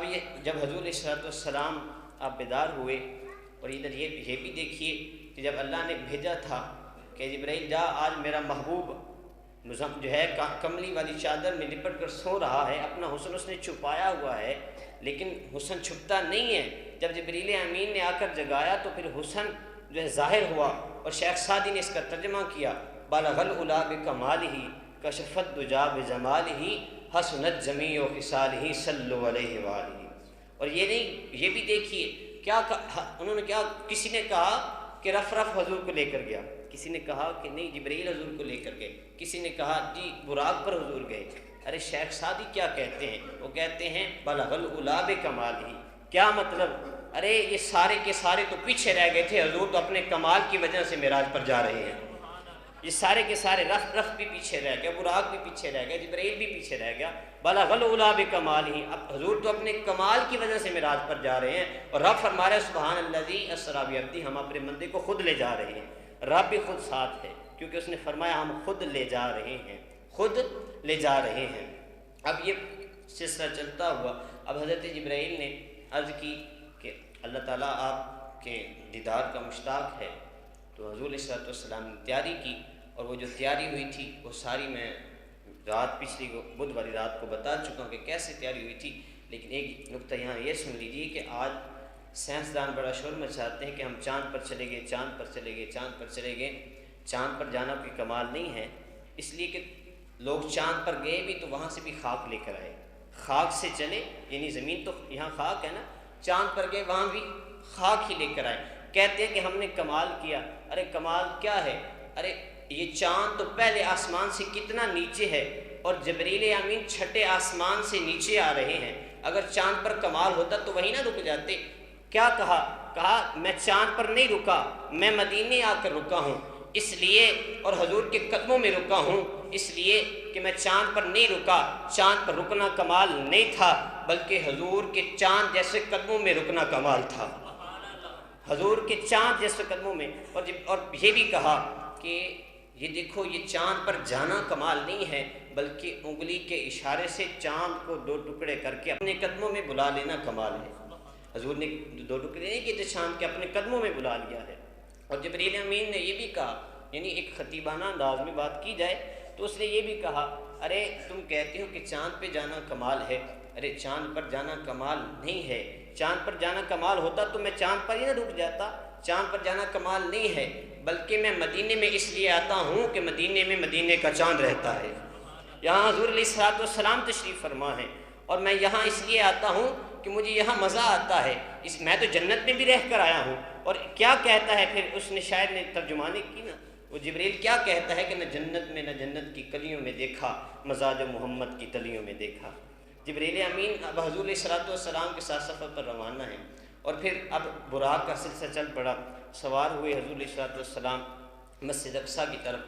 یہ جب حضور علیہ الصلوۃ والسلام آپ بیدار ہوئے، اور ادھر یہ بھی دیکھیے کہ جب اللہ نے بھیجا تھا کہ جبرائیل جا، آج میرا محبوب جو ہے کملی والی چادر میں لپٹ کر سو رہا ہے، اپنا حسن اس نے چھپایا ہوا ہے، لیکن حسن چھپتا نہیں ہے۔ جب جبریل امین نے آ کر جگایا تو پھر حسن جو ہے ظاہر ہوا، اور شیخ سعدی نے اس کا ترجمہ کیا، بالغ العلا بکمالہ کشفت دجا بجمالہ حسنت جمیع خصالہ صلوا علیہ وآلہ۔ اور یہ نہیں، یہ بھی دیکھیے کیا انہوں نے کیا، کسی نے کہا کہ رف حضور کو لے کر گیا، کسی نے کہا کہ نہیں جبرائیل حضور کو لے کر گئے، کسی نے کہا جی براق پر حضور گئے۔ ارے شیخ سعدی کیا کہتے ہیں؟ وہ کہتے ہیں بلغ العلا بکمالہ۔ کیا مطلب؟ ارے یہ سارے کے سارے تو پیچھے رہ گئے تھے، حضور تو اپنے کمال کی وجہ سے معراج پر جا رہے ہیں۔ یہ سارے کے سارے رف بھی پیچھے رہ گیا، براق بھی پیچھے رہ گیا، جبرائیل بھی پیچھے رہ گیا۔ بلغ العلا بکمالہ، اب حضور تو اپنے کمال کی وجہ سے معراج پر جا رہے ہیں، اور رب فرما رہا ہے سبحان الذی اسریٰ بعبدہ، ہم اپنے بندے کو خود لے جا رہے ہیں۔ رب بھی خود ساتھ ہے، کیونکہ اس نے فرمایا ہم خود لے جا رہے ہیں، خود لے جا رہے ہیں۔ اب یہ سلسلہ چلتا ہوا، اب حضرت جبرائیل نے عرض کی کہ اللہ تعالیٰ آپ کے دیدار کا مشتاق ہے، تو حضور علیہ الصلوۃ والسلام نے تیاری کی، اور وہ جو تیاری ہوئی تھی وہ ساری میں رات پچھلی بدھ والی رات کو بتا چکا ہوں کہ کیسے تیاری ہوئی تھی، لیکن ایک نقطہ یہاں یہ سن لیجیے کہ آج سائنسدان بڑا شور مچاتے ہیں کہ ہم چاند پر چلے گئے، چاند پر چلے گئے، چاند پر چلے گئے۔ چاند پر جانا کوئی کمال نہیں ہے، اس لیے کہ لوگ چاند پر گئے بھی تو وہاں سے بھی خاک لے کر آئے، خاک سے چلے، یعنی زمین تو یہاں خاک ہے نا، چاند پر گئے وہاں بھی خاک ہی لے کر آئے۔ کہتے ہیں کہ ہم نے کمال کیا، ارے کمال کیا ہے؟ ارے یہ چاند تو پہلے آسمان سے کتنا نیچے ہے، اور جبریل امین چھٹے آسمان سے نیچے آ رہے ہیں۔ اگر چاند پر کمال ہوتا تو وہیں نہ رک جاتے۔ کیا کہا میں چاند پر نہیں رکا، میں مدینے آ کر رکا ہوں، اس لیے، اور حضور کے قدموں میں رکا ہوں، اس لیے کہ میں چاند پر نہیں رکا۔ چاند پر رکنا کمال نہیں تھا، بلکہ حضور کے چاند جیسے قدموں میں رکنا کمال تھا، حضور کے چاند جیسے قدموں میں۔ اور یہ بھی کہا کہ یہ دیکھو یہ چاند پر جانا کمال نہیں ہے، بلکہ انگلی کے اشارے سے چاند کو دو ٹکڑے کر کے اپنے قدموں میں بلا لینا کمال ہے۔ حضور نے دو ٹکڑے نہیں کیے تھے چاند کے، اپنے قدموں میں بلا لیا ہے۔ اور جبریل امین نے یہ بھی کہا، یعنی ایک خطیبانہ انداز میں بات کی جائے تو اس نے یہ بھی کہا، ارے تم کہتے ہو کہ چاند پہ جانا کمال ہے، ارے چاند پر جانا کمال نہیں ہے۔ چاند پر جانا کمال ہوتا تو میں چاند پر ہی نہ رک جاتا۔ چاند پر جانا کمال نہیں ہے، بلکہ میں مدینے میں اس لیے آتا ہوں کہ مدینے میں مدینے کا چاند رہتا ہے، یہاں حضور علیہ الصلوۃ والسلام تشریف فرما ہے، اور میں یہاں اس لیے آتا ہوں کہ مجھے یہاں مزہ آتا ہے، میں تو جنت میں بھی رہ کر آیا ہوں۔ اور کیا کہتا ہے پھر اس نے، شاعر نے ترجمانی کی نا، وہ جبریل کیا کہتا ہے کہ نہ جنت میں، نہ جنت کی کلیوں میں دیکھا مزاج محمد کی تلیوں میں دیکھا۔ جبریل امین اب حضور علیہ الصلوۃ والسلام کے ساتھ سفر پر روانہ ہیں، اور پھر اب براق کا سلسلہ چل پڑا، سوار ہوئے حضور علیہ الصلوۃ والسلام مسجد اقصیٰ کی طرف۔